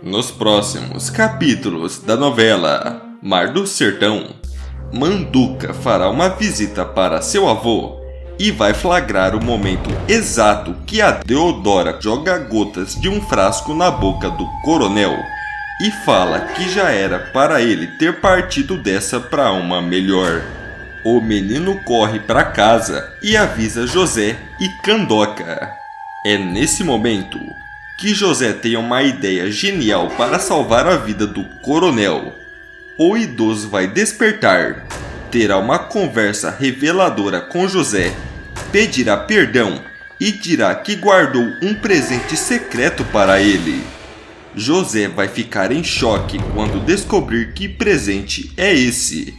Nos próximos capítulos da novela Mar do Sertão, Manduca fará uma visita para seu avô e vai flagrar o momento exato que a Deodora joga gotas de um frasco na boca do coronel e fala que já era para ele ter partido dessa para uma melhor. O menino corre para casa e avisa José e Candoca. É nesse momento que José tem uma ideia genial para salvar a vida do coronel. O idoso vai despertar, terá uma conversa reveladora com José, pedirá perdão e dirá que guardou um presente secreto para ele. José vai ficar em choque quando descobrir que presente é esse.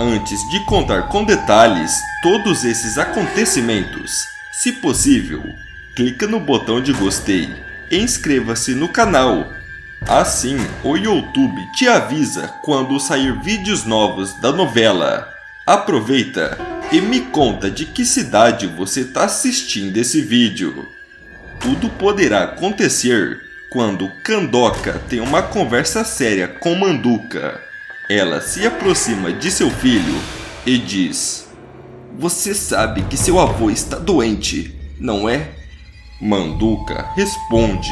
Antes de contar com detalhes todos esses acontecimentos, se possível, clica no botão de gostei e inscreva-se no canal. Assim, o YouTube te avisa quando sair vídeos novos da novela. Aproveita e me conta de que cidade você está assistindo esse vídeo. Tudo poderá acontecer quando Candoca tem uma conversa séria com Manduca. Ela se aproxima de seu filho e diz: "Você sabe que seu avô está doente, não é?" Manduca responde: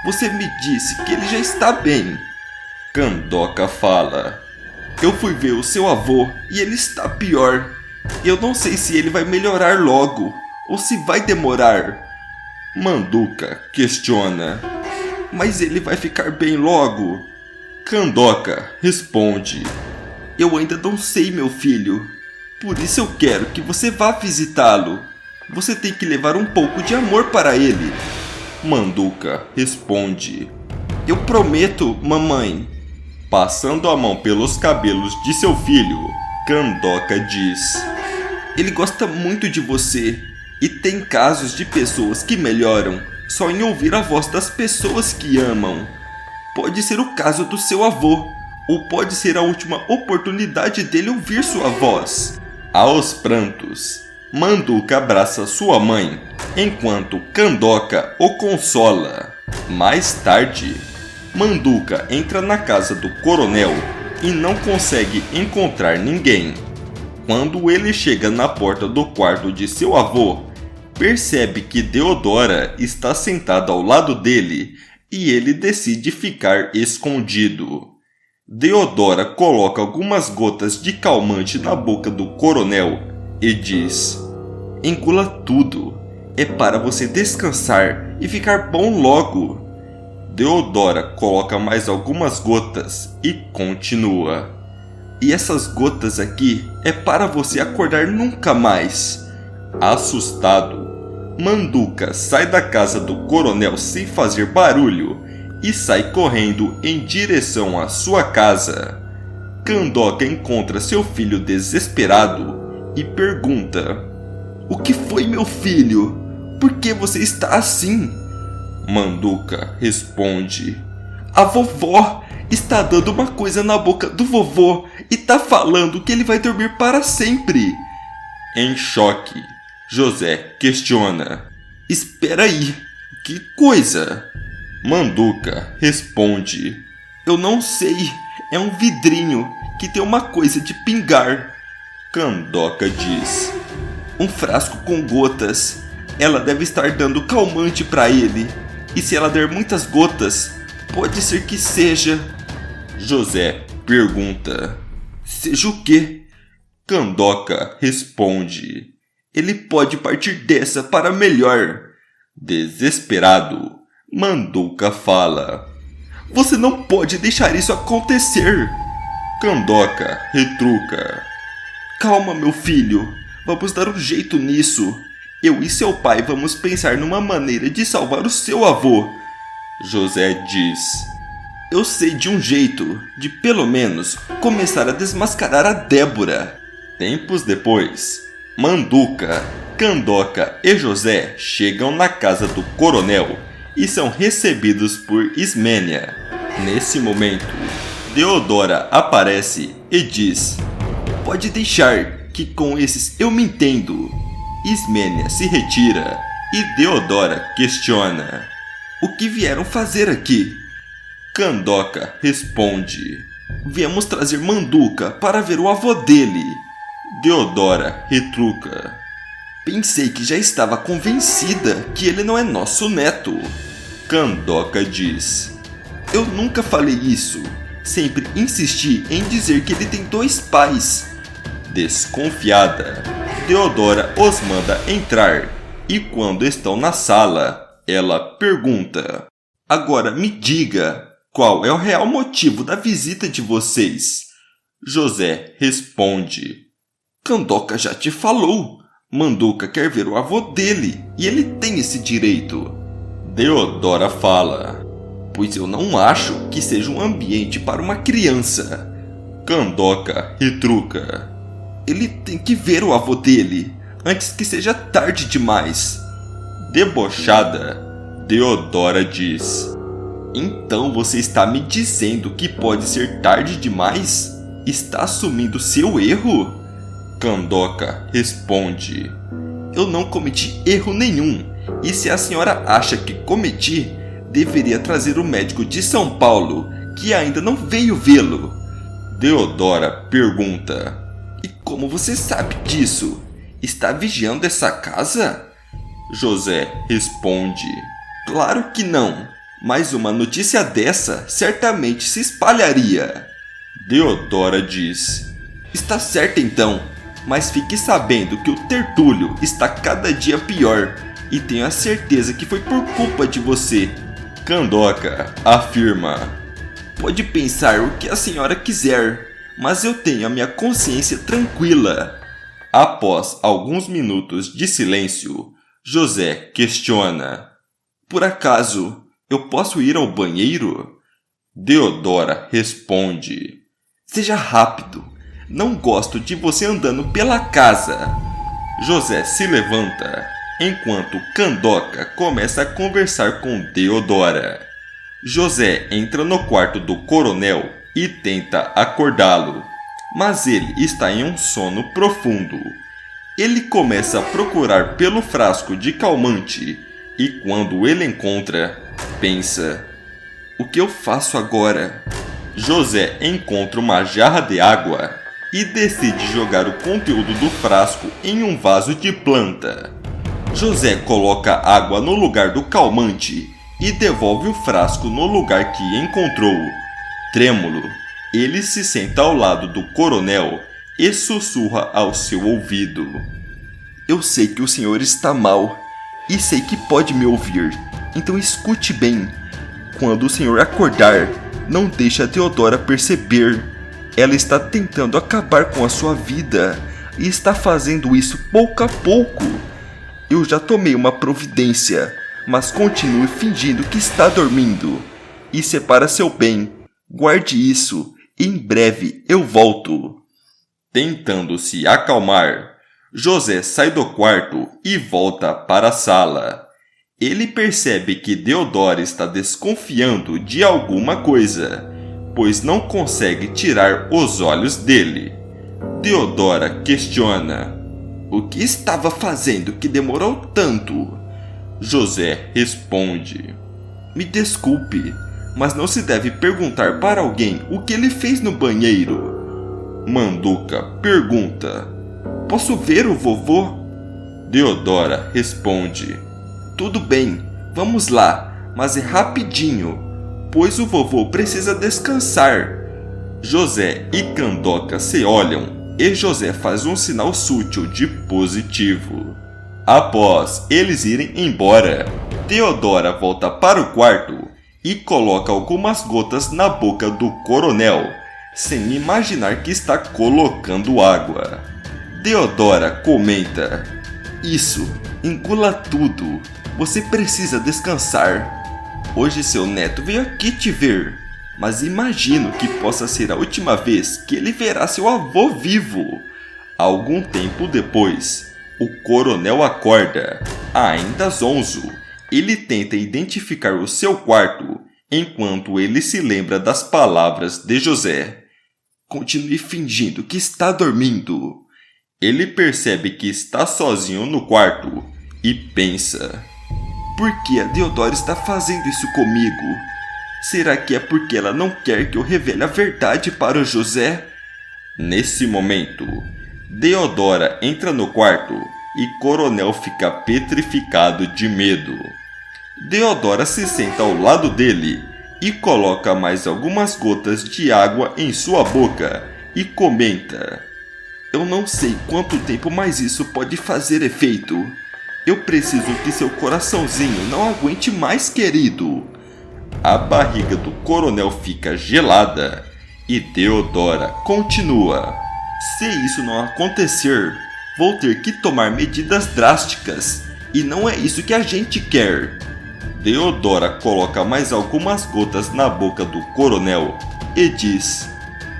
"Você me disse que ele já está bem." Candoca fala: "Eu fui ver o seu avô e ele está pior. Eu não sei se ele vai melhorar logo ou se vai demorar." Manduca questiona: "Mas ele vai ficar bem logo?" Candoca responde: "Eu ainda não sei, meu filho. Por isso eu quero que você vá visitá-lo. Você tem que levar um pouco de amor para ele." Manduca responde: "Eu prometo, mamãe." Passando a mão pelos cabelos de seu filho, Candoca diz: "Ele gosta muito de você e tem casos de pessoas que melhoram só em ouvir a voz das pessoas que amam. Pode ser o caso do seu avô, ou pode ser a última oportunidade dele ouvir sua voz." Aos prantos, Manduca abraça sua mãe, enquanto Candoca o consola. Mais tarde, Manduca entra na casa do coronel e não consegue encontrar ninguém. Quando ele chega na porta do quarto de seu avô, percebe que Deodora está sentada ao lado dele e ele decide ficar escondido. Deodora coloca algumas gotas de calmante na boca do coronel e diz: "Engula tudo, é para você descansar e ficar bom logo." Deodora coloca mais algumas gotas e continua: "E essas gotas aqui é para você acordar nunca mais." Assustado, Manduca sai da casa do coronel sem fazer barulho e sai correndo em direção à sua casa. Candoca encontra seu filho desesperado e pergunta: "O que foi, meu filho? Por que você está assim?" Manduca responde: "A vovó está dando uma coisa na boca do vovô e está falando que ele vai dormir para sempre." Em choque, José questiona: "Espera aí, que coisa?" Manduca responde: "Eu não sei, é um vidrinho que tem uma coisa de pingar." Candoca diz: "Um frasco com gotas. Ela deve estar dando calmante para ele. E se ela der muitas gotas, pode ser que seja." José pergunta: "Seja o quê?" Candoca responde: "Ele pode partir dessa para melhor." Desesperado, Manduca fala: "Você não pode deixar isso acontecer." Candoca retruca: "Calma, meu filho, vamos dar um jeito nisso. Eu e seu pai vamos pensar numa maneira de salvar o seu avô." José diz: "Eu sei de um jeito de, pelo menos, começar a desmascarar a Débora." Tempos depois, Manduca, Candoca e José chegam na casa do coronel e são recebidos por Ismênia. Nesse momento, Deodora aparece e diz: "Pode deixar, que com esses eu me entendo." Ismênia se retira e Deodora questiona: "O que vieram fazer aqui?" Candoca responde: viemos trazer Manduca para ver o avô dele. Deodora retruca: pensei que já estava convencida que ele não é nosso neto. Candoca diz: eu nunca falei isso. Sempre insisti em dizer que ele tem 2 pais. Desconfiada, Deodora os manda entrar e quando estão na sala, ela pergunta: agora me diga, qual é o real motivo da visita de vocês? José responde: Candoca já te falou. Manduca quer ver o avô dele e ele tem esse direito. Deodora fala: pois eu não acho que seja um ambiente para uma criança. Candoca retruca: ele tem que ver o avô dele antes que seja tarde demais. Debochada, Deodora diz: então você está me dizendo que pode ser tarde demais? Está assumindo seu erro? Candoca responde: eu não cometi erro nenhum, e se a senhora acha que cometi, deveria trazer o médico de São Paulo, que ainda não veio vê-lo. Deodora pergunta: e como você sabe disso? Está vigiando essa casa? José responde: claro que não, mas uma notícia dessa certamente se espalharia. Deodora diz: está certo então, mas fique sabendo que o Tertúlio está cada dia pior e tenho a certeza que foi por culpa de você. Candoca afirma: pode pensar o que a senhora quiser, mas eu tenho a minha consciência tranquila. Após alguns minutos de silêncio, José questiona: por acaso eu posso ir ao banheiro? Deodora responde: seja rápido, não gosto de você andando pela casa. José se levanta, enquanto Candoca começa a conversar com Deodora. José entra no quarto do coronel e tenta acordá-lo, mas ele está em um sono profundo. Ele começa a procurar pelo frasco de calmante e quando ele encontra, pensa: o que eu faço agora? José encontra uma jarra de água e decide jogar o conteúdo do frasco em um vaso de planta. José coloca água no lugar do calmante e devolve o frasco no lugar que encontrou. Trêmulo, ele se senta ao lado do coronel e sussurra ao seu ouvido: eu sei que o senhor está mal e sei que pode me ouvir, então escute bem. Quando o senhor acordar, não deixe a Deodora perceber. Ela está tentando acabar com a sua vida e está fazendo isso pouco a pouco. Eu já tomei uma providência, mas continue fingindo que está dormindo. Isso é para seu bem. Guarde isso e em breve eu volto. Tentando se acalmar, José sai do quarto e volta para a sala. Ele percebe que Deodora está desconfiando de alguma coisa, pois não consegue tirar os olhos dele. Deodora questiona: o que estava fazendo que demorou tanto? José responde: me desculpe, mas não se deve perguntar para alguém o que ele fez no banheiro. Manduca pergunta: posso ver o vovô? Deodora responde: tudo bem, vamos lá, mas é rapidinho, pois o vovô precisa descansar. José e Candoca se olham e José faz um sinal sutil de positivo. Após eles irem embora, Deodora volta para o quarto e coloca algumas gotas na boca do coronel, sem imaginar que está colocando água. Deodora comenta: isso, engula tudo. Você precisa descansar. Hoje seu neto veio aqui te ver, mas imagino que possa ser a última vez que ele verá seu avô vivo. Algum tempo depois, o coronel acorda, ainda zonzo. Ele tenta identificar o seu quarto, enquanto ele se lembra das palavras de José. Continue fingindo que está dormindo. Ele percebe que está sozinho no quarto e pensa: por que a Deodora está fazendo isso comigo? Será que é porque ela não quer que eu revele a verdade para o José? Nesse momento, Deodora entra no quarto e Coronel fica petrificado de medo. Deodora se senta ao lado dele e coloca mais algumas gotas de água em sua boca e comenta: eu não sei quanto tempo mais isso pode fazer efeito. Eu preciso que seu coraçãozinho não aguente mais, querido. A barriga do coronel fica gelada e Deodora continua: se isso não acontecer, vou ter que tomar medidas drásticas e não é isso que a gente quer. Deodora coloca mais algumas gotas na boca do coronel e diz: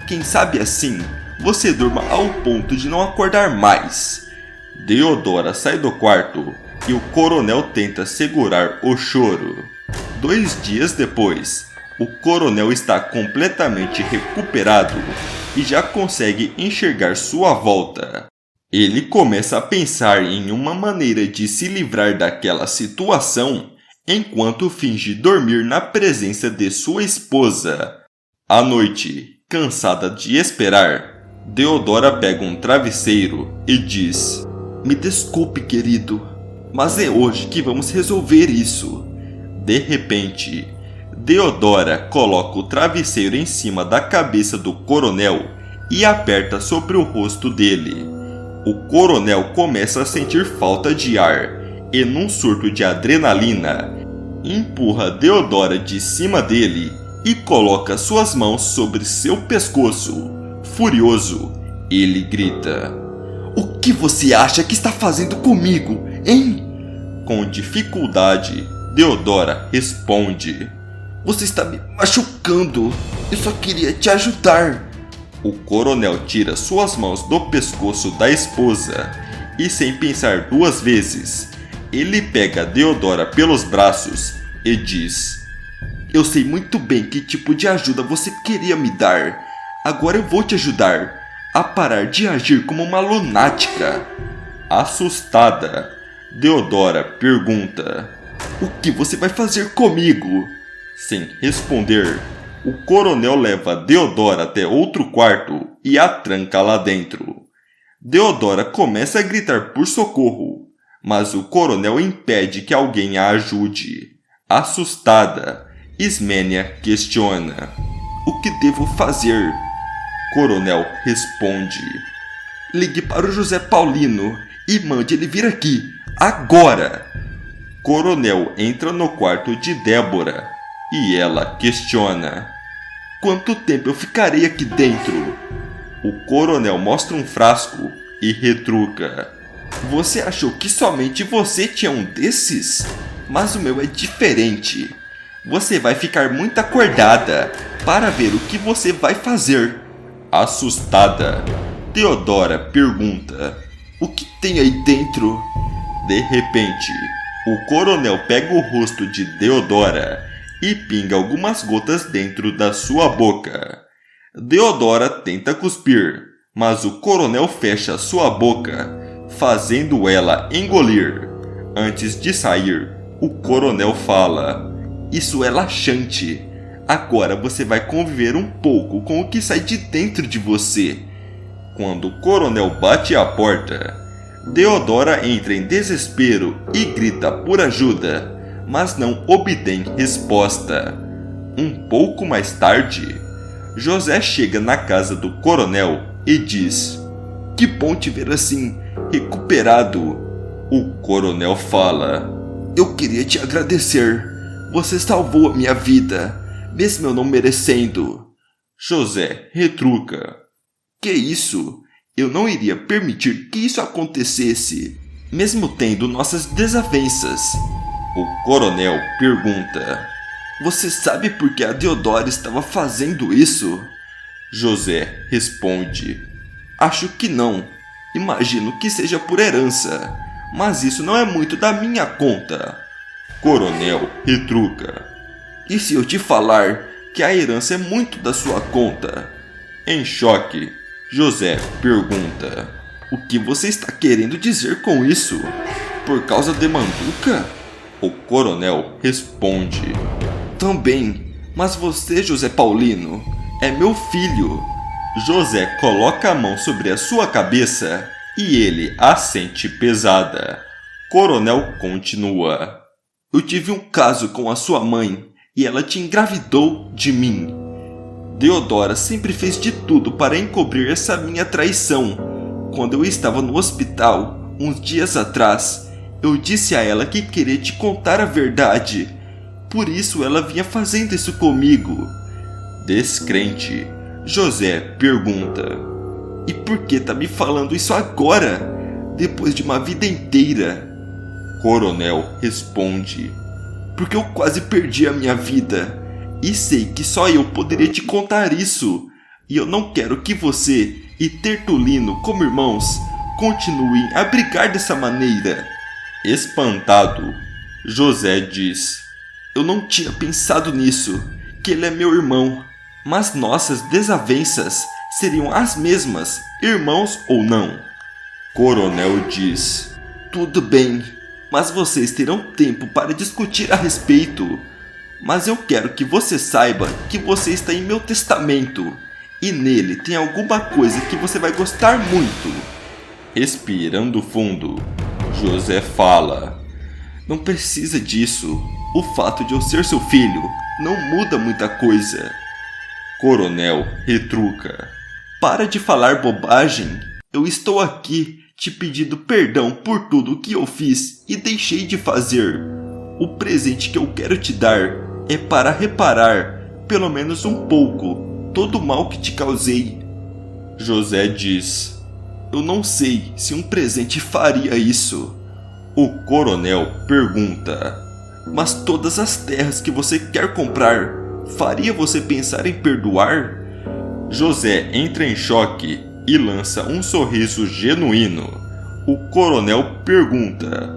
quem sabe assim você durma ao ponto de não acordar mais. Deodora sai do quarto e o coronel tenta segurar o choro. 2 dias depois, o coronel está completamente recuperado e já consegue enxergar sua volta. Ele começa a pensar em uma maneira de se livrar daquela situação enquanto finge dormir na presença de sua esposa. À noite, cansada de esperar, Deodora pega um travesseiro e diz: me desculpe, querido, mas é hoje que vamos resolver isso. De repente, Deodora coloca o travesseiro em cima da cabeça do coronel e aperta sobre o rosto dele. O coronel começa a sentir falta de ar e, num surto de adrenalina, empurra Deodora de cima dele e coloca suas mãos sobre seu pescoço. Furioso, ele grita: o que você acha que está fazendo comigo, hein? Com dificuldade, Deodora responde: você está me machucando. Eu só queria te ajudar. O coronel tira suas mãos do pescoço da esposa e, sem pensar 2 vezes, ele pega Deodora pelos braços e diz: eu sei muito bem que tipo de ajuda você queria me dar. Agora eu vou te ajudar a parar de agir como uma lunática. Assustada, Deodora pergunta: o que você vai fazer comigo? Sem responder, o coronel leva Deodora até outro quarto e a tranca lá dentro. Deodora começa a gritar por socorro, mas o coronel impede que alguém a ajude. Assustada, Ismênia questiona: o que devo fazer? Coronel responde: ligue para o José Paulino e mande ele vir aqui, agora! Coronel entra no quarto de Débora e ela questiona: quanto tempo eu ficarei aqui dentro? O coronel mostra um frasco e retruca: você achou que somente você tinha um desses? Mas o meu é diferente. Você vai ficar muito acordada para ver o que você vai fazer. Assustada, Deodora pergunta: o que tem aí dentro? De repente, o coronel pega o rosto de Deodora e pinga algumas gotas dentro da sua boca. Deodora tenta cuspir, mas o coronel fecha sua boca, fazendo ela engolir. Antes de sair, o coronel fala: isso é laxante. Agora você vai conviver um pouco com o que sai de dentro de você. Quando o coronel bate à porta, Deodora entra em desespero e grita por ajuda, mas não obtém resposta. Um pouco mais tarde, José chega na casa do coronel e diz: que bom te ver assim, recuperado. O coronel fala: eu queria te agradecer. Você salvou a minha vida, mesmo eu não merecendo. José retruca: que isso? Eu não iria permitir que isso acontecesse, mesmo tendo nossas desavenças. O coronel pergunta: você sabe por que a Deodora estava fazendo isso? José responde: acho que não. Imagino que seja por herança, mas isso não é muito da minha conta. Coronel retruca: e se eu te falar que a herança é muito da sua conta? Em choque, José pergunta: o que você está querendo dizer com isso? Por causa de Manduca? O coronel responde: também, Mas você, José Paulino, é meu filho. José coloca a mão sobre a sua cabeça e ele a sente pesada. Coronel continua. Eu tive um caso com a sua mãe e ela te engravidou de mim. Deodora sempre fez de tudo para encobrir essa minha traição. Quando eu estava no hospital, uns dias atrás, eu disse a ela que queria te contar a verdade. Por isso ela vinha fazendo isso comigo. Descrente, José pergunta: e por que tá me falando isso agora, depois de uma vida inteira? Coronel responde: porque eu quase perdi a minha vida, e sei que só eu poderia te contar isso, e eu não quero que você e Tertulino, como irmãos, continuem a brigar dessa maneira. Espantado, José diz: eu não tinha pensado nisso, que ele é meu irmão, mas nossas desavenças seriam as mesmas, irmãos ou não. Coronel diz: tudo bem, mas vocês terão tempo para discutir a respeito. Mas eu quero que você saiba que você está em meu testamento, e nele tem alguma coisa que você vai gostar muito. Respirando fundo, José fala: não precisa disso. O fato de eu ser seu filho não muda muita coisa. Coronel retruca: para de falar bobagem. Eu estou aqui te pedindo perdão por tudo o que eu fiz e deixei de fazer. O presente que eu quero te dar é para reparar, pelo menos um pouco, todo o mal que te causei. José diz: eu não sei se um presente faria isso. O coronel pergunta: mas todas as terras que você quer comprar, faria você pensar em perdoar? José entra em choque e lança um sorriso genuíno. O coronel pergunta: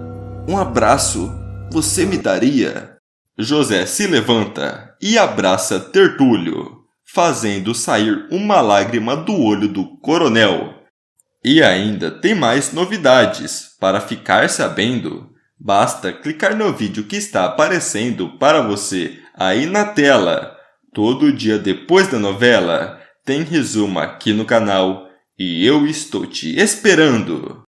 um abraço você me daria? José se levanta e abraça Tertúlio, fazendo sair uma lágrima do olho do coronel. E ainda tem mais novidades. Para ficar sabendo, basta clicar no vídeo que está aparecendo para você aí na tela. Todo dia depois da novela tem resumo aqui no canal e eu estou te esperando.